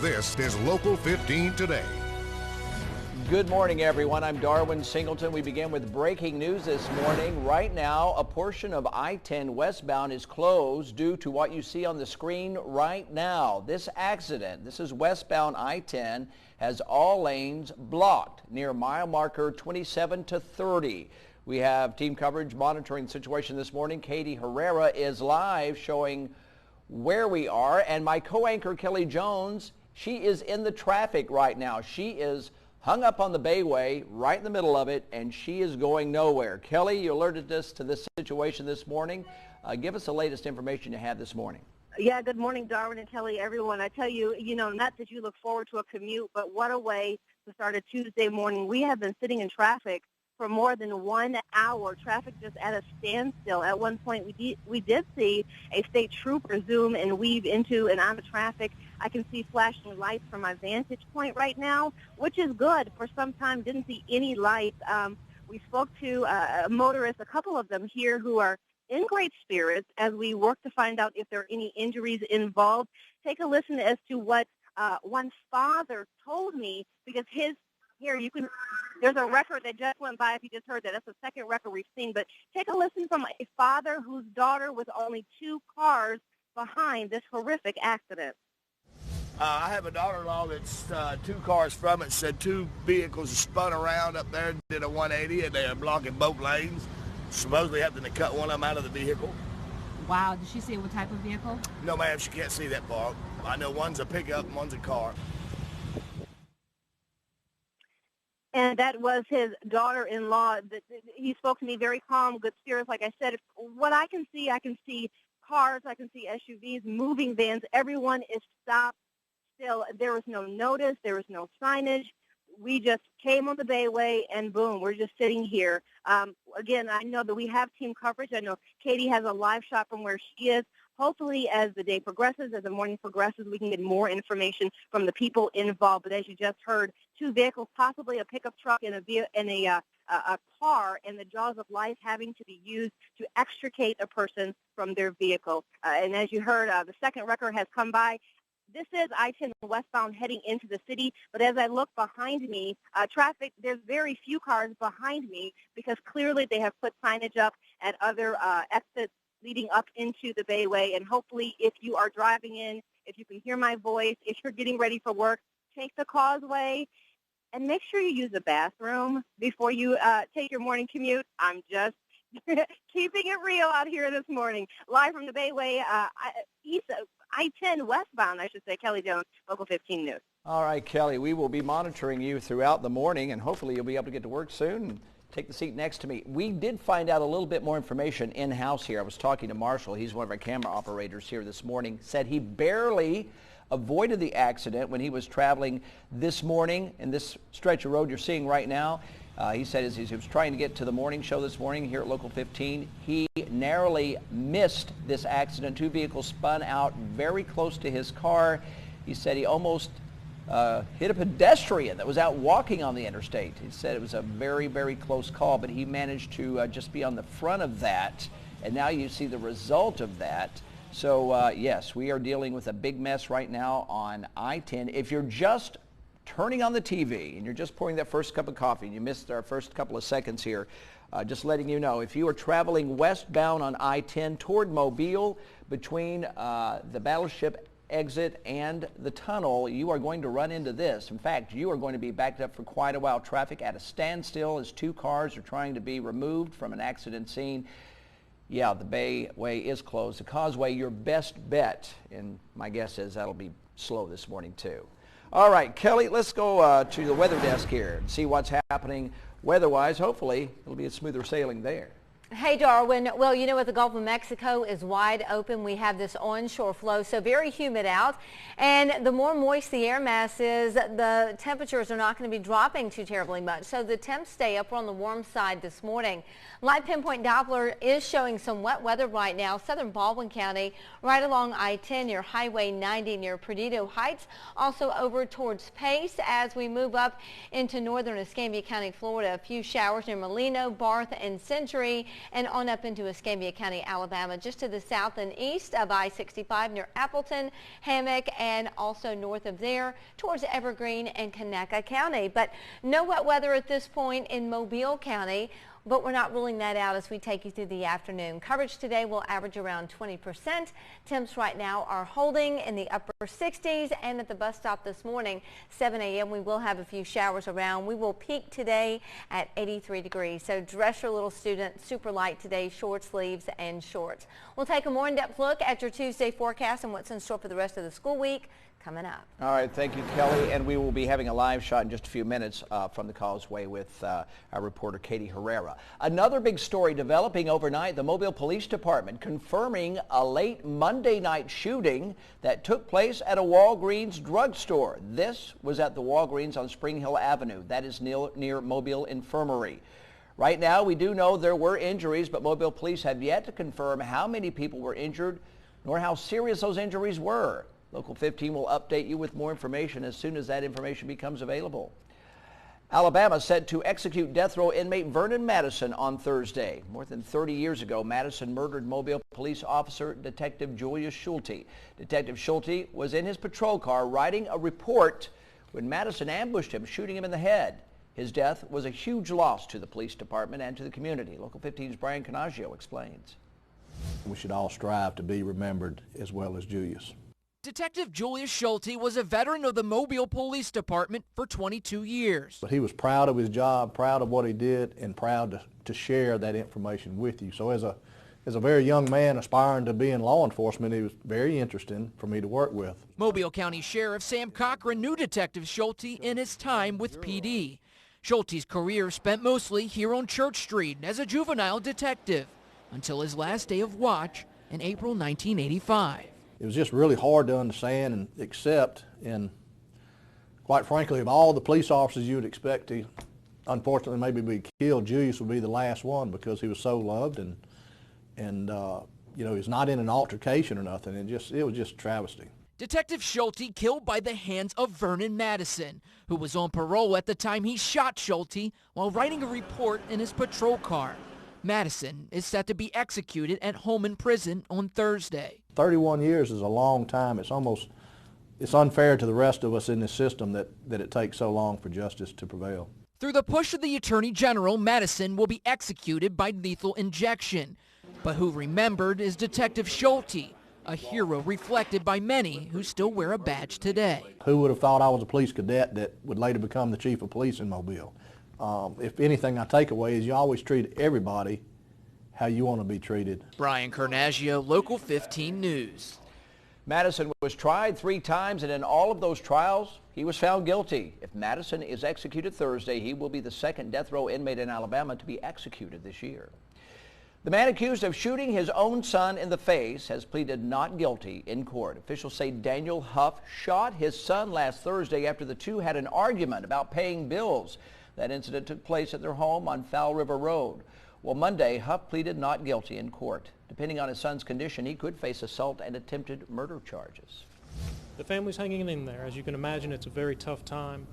This is Local 15 Today. Good morning, everyone. I'm Darwin Singleton. We begin with breaking news this morning. Right now, a portion of I-10 westbound is closed due to what you see on the screen right now. This accident, this is westbound I-10, has all lanes blocked near mile marker 27 to 30. We have team coverage monitoring the situation this morning. Katie Herrera is live showing where we are, and my co-anchor Kelly Jones, she is in the traffic right now. She is hung up on the Bayway, right in the middle of it, and she is going nowhere. Kelly, you alerted us to this situation this morning. Give us the latest information you had this morning. Yeah, good morning, Darwin and Kelly, everyone. I tell you, not that you look forward to a commute, but what a way to start a Tuesday morning. We have been sitting in traffic for more than 1 hour. Traffic just at a standstill. At one point, we did see a state trooper zoom and weave into and out of traffic. I can see flashing lights from my vantage point right now, which is good. For some time, didn't see any lights. We spoke to motorists, a couple of them here, who are in great spirits as we work to find out if there are any injuries involved. Take a listen as to what one father told me, because there's a record that just went by. If you just heard that, that's the second record we've seen. But take a listen from a father whose daughter was only 2 cars behind this horrific accident. I have a daughter-in-law that's 2 cars from it. Said 2 vehicles spun around up there and did a 180, and they are blocking both lanes, supposedly having to cut one of them out of the vehicle. Wow. Did she say what type of vehicle? No, ma'am, she can't see that far. I know one's a pickup and one's a car. And that was his daughter-in-law. He spoke to me very calm, good spirits. Like I said, what I can see cars, I can see SUVs, moving vans. Everyone is stopped still. There was no notice. There was no signage. We just came on the Bayway, and boom, we're just sitting here. Again, I know that we have team coverage. I know Katie has a live shot from where she is. Hopefully, as the day progresses, as the morning progresses, we can get more information from the people involved. But as you just heard, 2 vehicles, possibly a pickup truck and a car, and the jaws of life having to be used to extricate a person from their vehicle. And as you heard, the second record has come by. This is I-10 westbound heading into the city, but as I look behind me, traffic, there's very few cars behind me because clearly they have put signage up at other exits leading up into the Bayway. And hopefully, if you are driving in, if you can hear my voice, if you're getting ready for work, take the causeway and make sure you use the bathroom before you take your morning commute. I'm just keeping it real out here this morning. Live from the Bayway, I-10 westbound, I should say. Kelly Jones, Local 15 News. All right, Kelly, we will be monitoring you throughout the morning, and hopefully you'll be able to get to work soon and take the seat next to me. We did find out a little bit more information in-house here. I was talking to Marshall. He's one of our camera operators here this morning. Said he barely avoided the accident when he was traveling this morning in this stretch of road you're seeing right now. He said as he was trying to get to the morning show this morning here at Local 15, he narrowly missed this accident. 2 vehicles spun out very close to his car. He said he almost hit a pedestrian that was out walking on the interstate. He said it was a very, very close call, but he managed to just be on the front of that, and now you see the result of that. So, yes, we are dealing with a big mess right now on I-10. If you're just turning on the TV and you're just pouring that first cup of coffee and you missed our first couple of seconds here, just letting you know, if you are traveling westbound on I-10 toward Mobile between the Battleship exit and the tunnel, you are going to run into this. In fact, you are going to be backed up for quite a while. Traffic at a standstill as 2 cars are trying to be removed from an accident scene. Yeah, the Bayway is closed. The causeway, your best bet, and my guess is that'll be slow this morning too. All right, Kelly, let's go to the weather desk here and see what's happening weather-wise. Hopefully, it'll be a smoother sailing there. Hey, Darwin. Well, you know what? The Gulf of Mexico is wide open. We have this onshore flow, so very humid out. And the more moist the air mass is, the temperatures are not going to be dropping too terribly much. So the temps stay up on the warm side this morning. Live pinpoint Doppler is showing some wet weather right now. Southern Baldwin County, right along I-10 near Highway 90 near Perdido Heights. Also over towards Pace as we move up into northern Escambia County, Florida. A few showers near Molino, Barth, and Century. and on up into Escambia County, Alabama, just to the south and east of I-65 near Appleton, Hammock, and also north of there towards Evergreen and Conecuh County. But no wet weather at this point in Mobile County, but we're not ruling that out as we take you through the afternoon. Coverage today will average around 20%. Temps right now are holding in the upper 60s, and at the bus stop this morning, 7 a.m., we will have a few showers around. We will peak today at 83 degrees. So dress your little student super light today, short sleeves and shorts. We'll take a more in-depth look at your Tuesday forecast and what's in store for the rest of the school week coming up. All right, thank you, Kelly. And we will be having a live shot in just a few minutes from the Causeway with our reporter, Katie Herrera. Another big story developing overnight, the Mobile Police Department confirming a late Monday night shooting that took place at a Walgreens drugstore. This was at the Walgreens on Spring Hill Avenue. That is near Mobile Infirmary. Right now, we do know there were injuries, but Mobile Police have yet to confirm how many people were injured nor how serious those injuries were. Local 15 will update you with more information as soon as that information becomes available. Alabama set to execute death row inmate Vernon Madison on Thursday. More than 30 years ago, Madison murdered Mobile police officer Detective Julius Schulte. Detective Schulte was in his patrol car writing a report when Madison ambushed him, shooting him in the head. His death was a huge loss to the police department and to the community. Local 15's Brian Canaggio explains. We should all strive to be remembered as well as Julius. Detective Julius Schulte was a veteran of the Mobile Police Department for 22 years. But he was proud of his job, proud of what he did, and proud to share that information with you. So as a very young man aspiring to be in law enforcement, it was very interesting for me to work with. Mobile County Sheriff Sam Cochran knew Detective Schulte in his time with PD. Schulte's career spent mostly here on Church Street as a juvenile detective until his last day of watch in April 1985. It was just really hard to understand and accept, and quite frankly, of all the police officers you would expect to unfortunately maybe be killed, Julius would be the last one because he was so loved, and you know, he's not in an altercation or nothing. It was just a travesty. Detective Schulte killed by the hands of Vernon Madison, who was on parole at the time he shot Schulte while writing a report in his patrol car. Madison is set to be executed at Holman Prison on Thursday. 31 years is a long time. It's unfair to the rest of us in this system that it takes so long for justice to prevail. Through the push of the Attorney General, Madison will be executed by lethal injection. But who remembered is Detective Schulte, a hero reflected by many who still wear a badge today. Who would have thought I was a police cadet that would later become the chief of police in Mobile? If anything I take away is you always treat everybody how you want to be treated. Brian Carnaggio, Local 15 News. Madison was tried 3 times, and in all of those trials, he was found guilty. If Madison is executed Thursday, he will be the second death row inmate in Alabama to be executed this year. The man accused of shooting his own son in the face has pleaded not guilty in court. Officials say Daniel Huff shot his son last Thursday after the two had an argument about paying bills. That incident took place at their home on Fowl River Road. Well, Monday, Huff pleaded not guilty in court. Depending on his son's condition, he could face assault and attempted murder charges. The family's hanging in there. As you can imagine, it's a very tough time.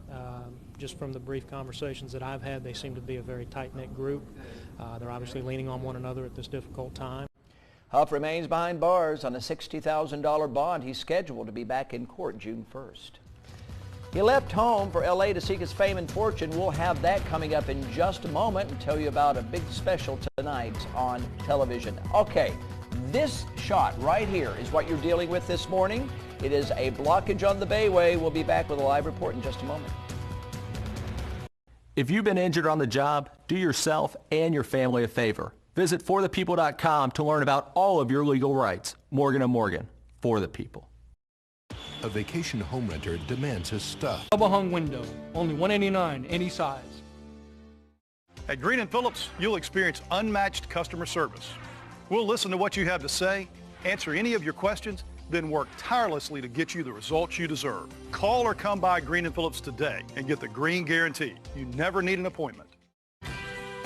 Just from the brief conversations that I've had, they seem to be a very tight-knit group. They're obviously leaning on one another at this difficult time. Huff remains behind bars on a $60,000 bond. He's scheduled to be back in court June 1st. He left home for L.A. to seek his fame and fortune. We'll have that coming up in just a moment and tell you about a big special tonight on television. Okay, this shot right here is what you're dealing with this morning. It is a blockage on the Bayway. We'll be back with a live report in just a moment. If you've been injured on the job, do yourself and your family a favor. Visit forthepeople.com to learn about all of your legal rights. Morgan & Morgan, for the people. A vacation home renter demands his stuff. Double hung window, only $189, any size. At Green & Phillips, you'll experience unmatched customer service. We'll listen to what you have to say, answer any of your questions, then work tirelessly to get you the results you deserve. Call or come by Green & Phillips today and get the Green Guarantee. You never need an appointment.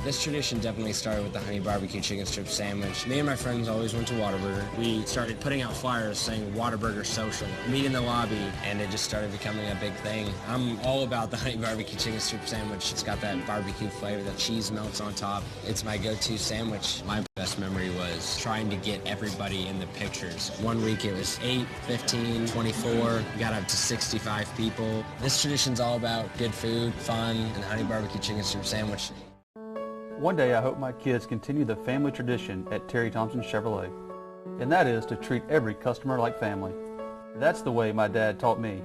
This tradition definitely started with the honey barbecue chicken strip sandwich. Me and my friends always went to Whataburger. We started putting out flyers saying Whataburger Social, meet in the lobby, and it just started becoming a big thing. I'm all about the honey barbecue chicken strip sandwich. It's got that barbecue flavor, the cheese melts on top. It's my go-to sandwich. My best memory was trying to get everybody in the pictures. One week it was 8, 15, 24, we got up to 65 people. This tradition's all about good food, fun, and honey barbecue chicken strip sandwich. One day I hope my kids continue the family tradition at Terry Thompson Chevrolet, and that is to treat every customer like family. That's the way my dad taught me,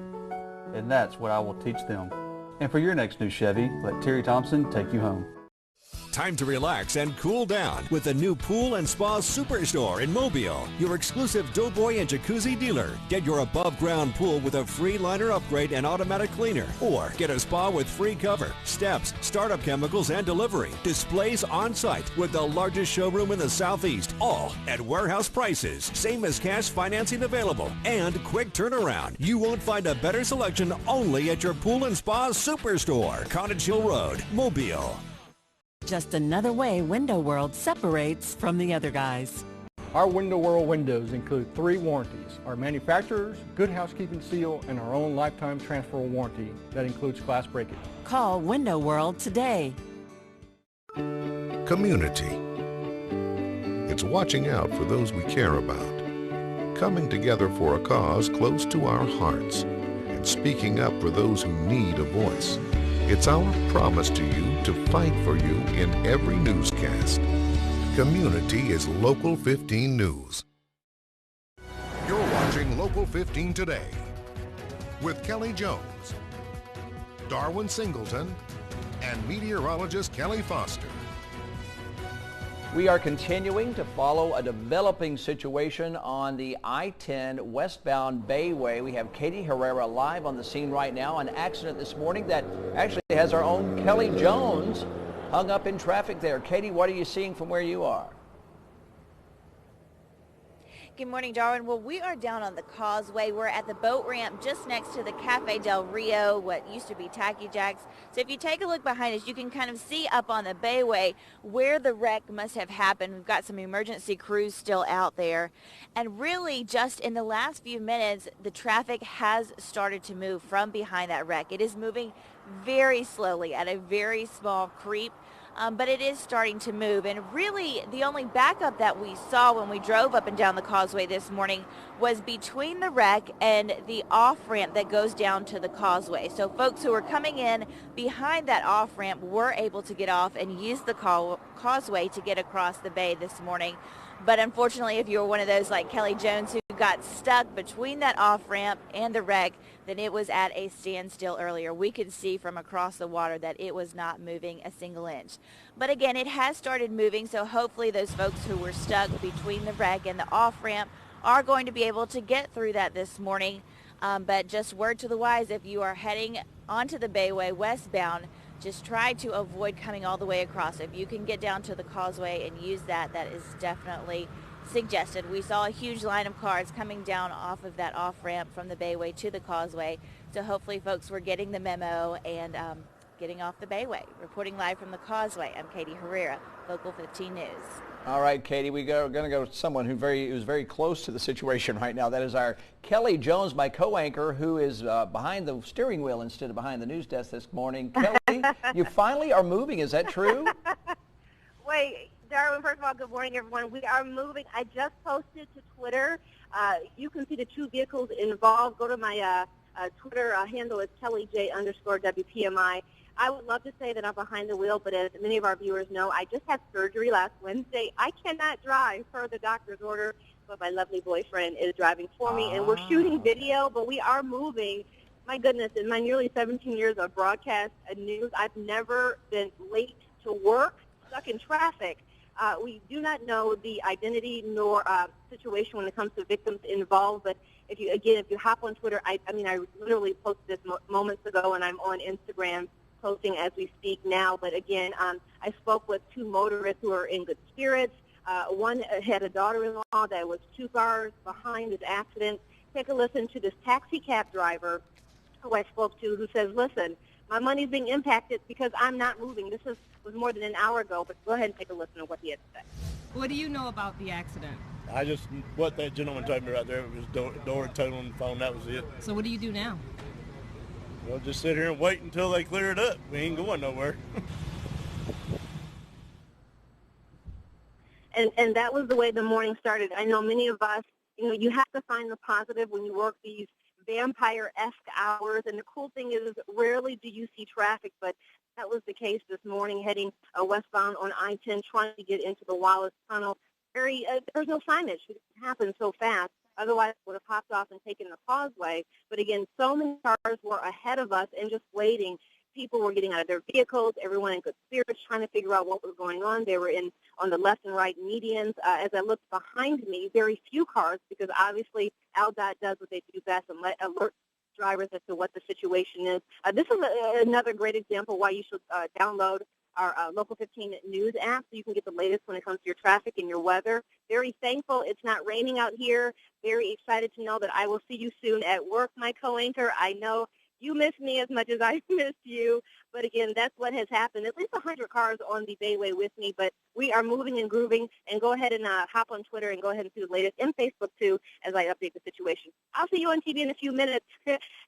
and that's what I will teach them. And for your next new Chevy, let Terry Thompson take you home. Time to relax and cool down with the new Pool and Spa Superstore in Mobile, your exclusive Doughboy and Jacuzzi dealer. Get your above-ground pool with a free liner upgrade and automatic cleaner, or get a spa with free cover, steps, startup chemicals, and delivery. Displays on-site with the largest showroom in the Southeast, all at warehouse prices. Same as cash financing available and quick turnaround. You won't find a better selection only at your Pool and Spa Superstore, Cottage Hill Road, Mobile. Just another way Window World separates from the other guys. Our Window World windows include 3 warranties: our manufacturer's, Good Housekeeping Seal, and our own lifetime transferable warranty that includes glass breakage. Call Window World today. Community. It's watching out for those we care about, coming together for a cause close to our hearts, and speaking up for those who need a voice. It's our promise to you to fight for you in every newscast. Community is Local 15 News. You're watching Local 15 Today with Kelly Jones, Darwin Singleton, and meteorologist Kelly Foster. We are continuing to follow a developing situation on the I-10 westbound Bayway. We have Katie Herrera live on the scene right now. An accident this morning that actually has our own Kelly Jones hung up in traffic there. Katie, what are you seeing from where you are? Good morning, Darwin. Well, we are down on the causeway. We're at the boat ramp just next to the Cafe Del Rio, what used to be Tacky Jack's. So if you take a look behind us, you can kind of see up on the Bayway where the wreck must have happened. We've got some emergency crews still out there. And really, just in the last few minutes, the traffic has started to move from behind that wreck. It is moving very slowly at a very small creep. But it is starting to move, and really the only backup that we saw when we drove up and down the causeway this morning was between the wreck and the off-ramp that goes down to the causeway. So folks who were coming in behind that off-ramp were able to get off and use the causeway to get across the bay this morning. But unfortunately, if you were one of those like Kelly Jones who got stuck between that off-ramp and the wreck, then it was at a standstill earlier. We could see from across the water that it was not moving a single inch. But again, it has started moving, so hopefully those folks who were stuck between the wreck and the off-ramp are going to be able to get through that this morning. But just word to the wise, if you are heading onto the Bayway westbound, just try to avoid coming all the way across. If you can get down to the causeway and use that, that is definitely suggested. We saw a huge line of cars coming down off of that off-ramp from the Bayway to the causeway. So hopefully folks were getting the memo and getting off the Bayway. Reporting live from the causeway, I'm Katie Herrera, Local 15 News. All right, Katie, we're going to go to someone who's very close to the situation right now. That is our Kelly Jones, my co-anchor, who is behind the steering wheel instead of behind the news desk this morning. Kelly, you finally are moving. Is that true? Wait, Darwin, first of all, good morning, everyone. We are moving. I just posted to Twitter. You can see the 2 vehicles involved. Go to my Twitter handle. It's KellyJ_WPMI. I would love to say that I'm behind the wheel, but as many of our viewers know, I just had surgery last Wednesday. I cannot drive per the doctor's order, but my lovely boyfriend is driving for me, and we're shooting video, but we are moving. My goodness, in my nearly 17 years of broadcast and news, I've never been late to work, stuck in traffic. We do not know the identity nor situation when it comes to victims involved, but if you hop on Twitter, I literally posted this moments ago, and I'm on Instagram posting as we speak now. But again, I spoke with 2 motorists who are in good spirits. One had a daughter-in-law that was 2 cars behind this accident. Take a listen to this taxi cab driver who I spoke to, who says, listen, my money's being impacted because I'm not moving. This is was more than an hour ago, but go ahead and take a listen to what he had to say. What do you know about the accident? What that gentleman told me right there, it was door totaling the phone, that was it. So what do you do now? We'll just sit here and wait until they clear it up. We ain't going nowhere. And that was the way the morning started. I know many of us, you have to find the positive when you work these vampire-esque hours. And the cool thing is rarely do you see traffic, but that was the case this morning heading westbound on I-10 trying to get into the Wallace Tunnel. There's no signage. It happened so fast. Otherwise, it would have popped off and taken the causeway. But again, so many cars were ahead of us and just waiting. People were getting out of their vehicles, everyone in good spirits, trying to figure out what was going on. They were on the left and right medians. As I looked behind me, very few cars, because obviously AlDOT does what they do best and alert drivers as to what the situation is. This is another great example why you should download our Local 15 News app so you can get the latest when it comes to your traffic and your weather. Very thankful it's not raining out here. Very excited to know that I will see you soon at work, my co-anchor. I know you miss me as much as I missed you. But again, that's what has happened. At least 100 cars on the Bayway with me, but we are moving and grooving. And go ahead and hop on Twitter and go ahead and see the latest, and Facebook too, as I update the situation. I'll see you on TV in a few minutes.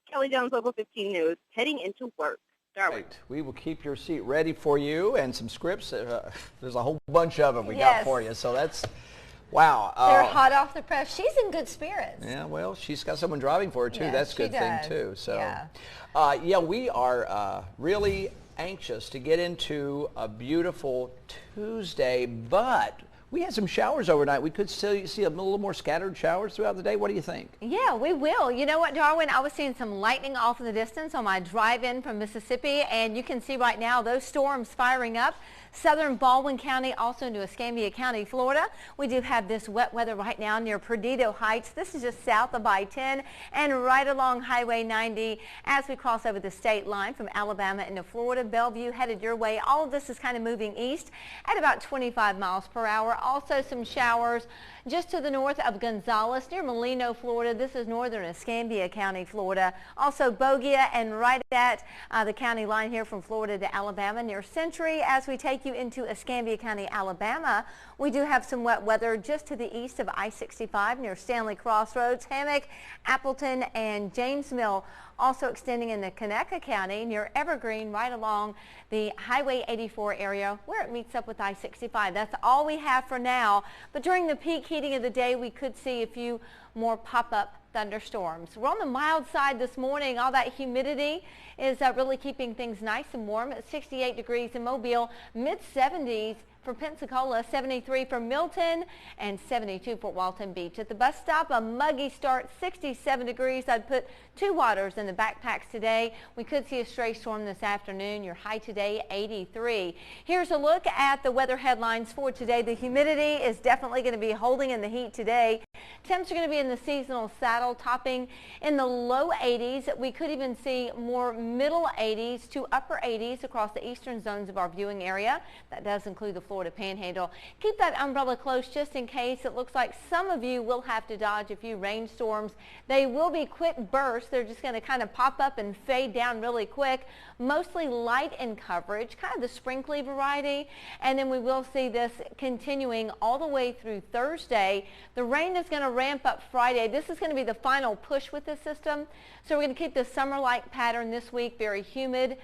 Kelly Jones, Local 15 News, heading into work. Right. We will keep your seat ready for you, and some scripts. There's a whole bunch of them we got for you. So that's, wow. They're hot off the press. She's in good spirits. Yeah, well, she's got someone driving for her, too. Yes, that's a good thing, too. So, yeah, we are really anxious to get into a beautiful Tuesday, but we had some showers overnight. We could still see a little more scattered showers throughout the day. What do you think? Yeah, we will. You know what, Darwin? I was seeing some lightning off in the distance on my drive-in from Mississippi, and you can see right now those storms firing up. Southern Baldwin County, also into Escambia County, Florida. We do have this wet weather right now near Perdido Heights. This is just south of I-10 and right along Highway 90 as we cross over the state line from Alabama into Florida. Bellevue headed your way. All of this is kind of moving east at about 25 miles per hour. Also some showers just to the north of Gonzales near Molino, Florida. This is northern Escambia County, Florida. Also Bogia and right at the county line here from Florida to Alabama near Century. As we take you into Escambia County, Alabama, we do have some wet weather just to the east of I-65 near Stanley Crossroads, Hammock, Appleton, and James Mill. Also extending into Conecuh County near Evergreen right along the Highway 84 area where it meets up with I-65. That's all we have for now. But during the peak heating of the day, we could see a few more pop-up thunderstorms. We're on the mild side this morning. All that humidity is really keeping things nice and warm. At 68 degrees in Mobile, mid-70s for Pensacola, 73 for Milton, and 72 for Walton Beach. At the bus stop, a muggy start, 67 degrees. I'd put 2 waters in the backpacks today. We could see a stray storm this afternoon. Your high today, 83. Here's a look at the weather headlines for today. The humidity is definitely going to be holding in the heat today. Temps are going to be in the seasonal saddle, topping in the low 80s. We could even see more middle 80s to upper 80s across the eastern zones of our viewing area. That does include the Florida Panhandle. Keep that umbrella close just in case. It looks like some of you will have to dodge a few rainstorms. They will be quick bursts. They're just going to kind of pop up and fade down really quick. Mostly light in coverage, kind of the sprinkly variety. And then we will see this continuing all the way through Thursday. The rain is going to ramp up Friday. This is going to be the final push with this system. So we're going to keep the summer-like pattern this week, very humid,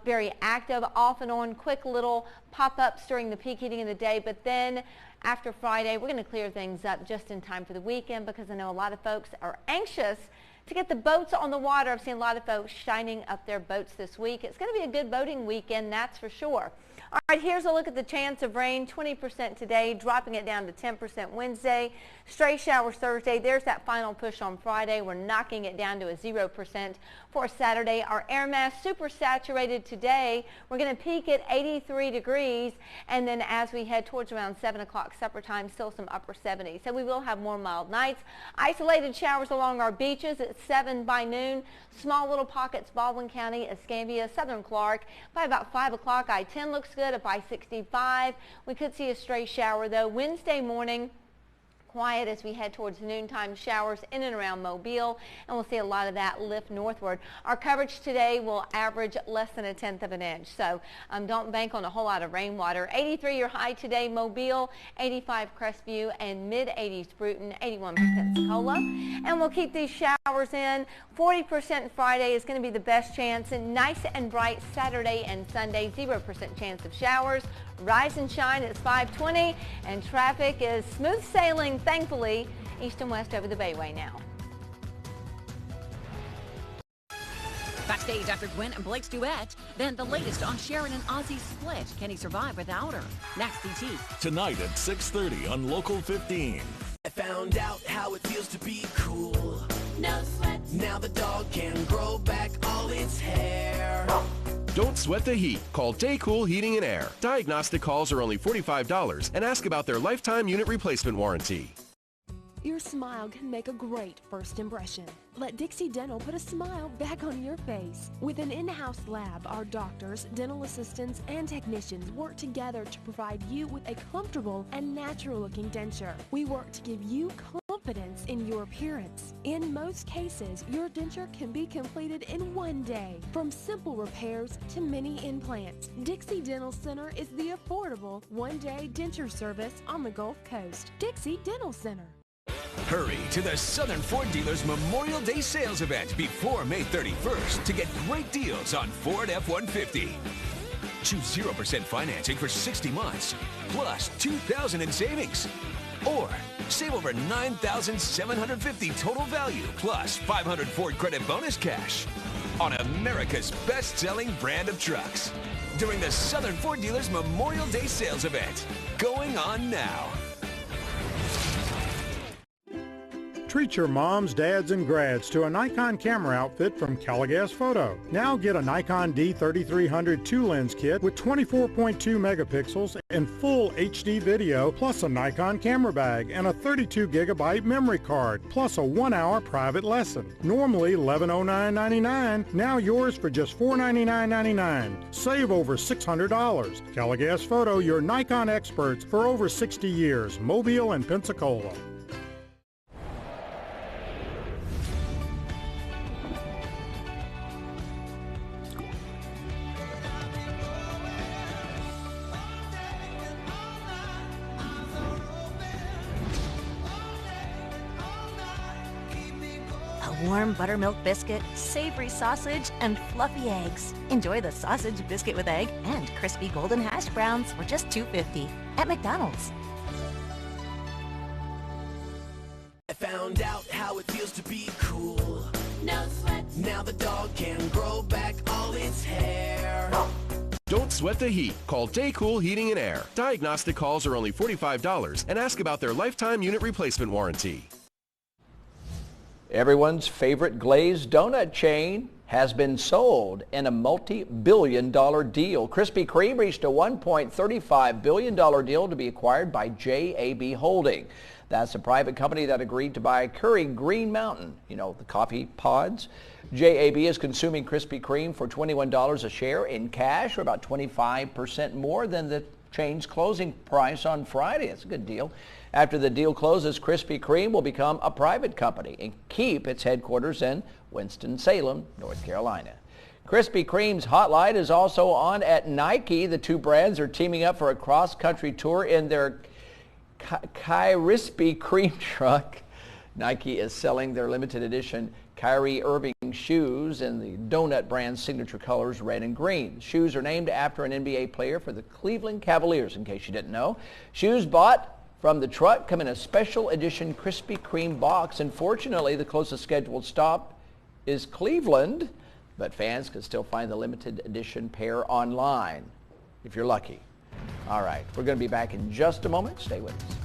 very active, off and on, quick little pop-ups during the peak heating of the day. But then after Friday, we're going to clear things up just in time for the weekend, because I know a lot of folks are anxious to get the boats on the water. I've seen a lot of folks shining up their boats this week. It's going to be a good boating weekend, that's for sure. All right, here's a look at the chance of rain. 20% today, dropping it down to 10% Wednesday. Stray showers Thursday. There's that final push on Friday. We're knocking it down to a 0% for Saturday. Our air mass super saturated today. We're going to peak at 83 degrees. And then as we head towards around 7 o'clock supper time, still some upper 70s. So we will have more mild nights. Isolated showers along our beaches at 7 by noon. Small little pockets, Baldwin County, Escambia, Southern Clark. By about 5 o'clock, I-10 looks good. Up I-65, we could see a stray shower though. Wednesday morning, quiet as we head towards noontime showers in and around Mobile, and we'll see a lot of that lift northward. Our coverage today will average less than 1/10 of an inch, so don't bank on a whole lot of rainwater. 83 your high today, Mobile, 85 Crestview, and mid-80s Bruton, 81 for Pensacola. And we'll keep these showers in. 40% Friday is going to be the best chance, and nice and bright Saturday and Sunday, 0% chance of showers. Rise and shine at 5:20, and traffic is smooth sailing, thankfully, east and west over the Bayway now. Backstage after Gwen and Blake's duet, then the latest on Sharon and Ozzy's split. Can he survive without her? Next, DT. Tonight at 6:30 on Local 15. I found out how it feels to be cool. No sweat. Now the dog can grow back all its hair. Don't sweat the heat. Call Daycool Heating and Air. Diagnostic calls are only $45 and ask about their lifetime unit replacement warranty. Your smile can make a great first impression. Let Dixie Dental put a smile back on your face. With an in-house lab, our doctors, dental assistants, and technicians work together to provide you with a comfortable and natural-looking denture. We work to give you confidence in your appearance. In most cases, your denture can be completed in one day. From simple repairs to mini implants, Dixie Dental Center is the affordable one-day denture service on the Gulf Coast. Dixie Dental Center. Hurry to the Southern Ford Dealers Memorial Day sales event before May 31st to get great deals on Ford F-150. Choose 0% financing for 60 months, plus $2,000 in savings. Or save over $9,750 total value, plus $500 Ford credit bonus cash on America's best-selling brand of trucks during the Southern Ford Dealers Memorial Day sales event, going on now. Treat your moms, dads, and grads to a Nikon camera outfit from Caligas Photo. Now get a Nikon D3300 2-lens kit with 24.2 megapixels and full HD video, plus a Nikon camera bag and a 32 gigabyte memory card, plus a 1-hour private lesson. Normally $1109.99, now yours for just $499.99. Save over $600. Caligas Photo, your Nikon experts for over 60 years, Mobile and Pensacola. Warm buttermilk biscuit, savory sausage, and fluffy eggs. Enjoy the sausage biscuit with egg and crispy golden hash browns for just $2.50 at McDonald's. I found out how it feels to be cool. No sweat. Now the dog can grow back all its hair. Don't sweat the heat. Call Daycool Heating and Air. Diagnostic calls are only $45 and ask about their lifetime unit replacement warranty. Everyone's favorite glazed donut chain has been sold in a multi-billion-dollar deal. Krispy Kreme reached a $1.35 billion deal to be acquired by JAB Holding. That's a private company that agreed to buy Curry Green Mountain, you know, the coffee pods. JAB is consuming Krispy Kreme for $21 a share in cash, or about 25% more than the chain's closing price on Friday. That's a good deal. After the deal closes, Krispy Kreme will become a private company and keep its headquarters in Winston-Salem, North Carolina. Krispy Kreme's Hotline is also on at Nike. The two brands are teaming up for a cross-country tour in their Krispy Kreme truck. Nike is selling their limited edition Kyrie Irving shoes in the Donut brand's signature colors, red and green. The shoes are named after an NBA player for the Cleveland Cavaliers, in case you didn't know. Shoes bought from the truck come in a special edition Krispy Kreme box. Unfortunately, the closest scheduled stop is Cleveland, but fans can still find the limited edition pair online if you're lucky. All right, we're going to be back in just a moment. Stay with us.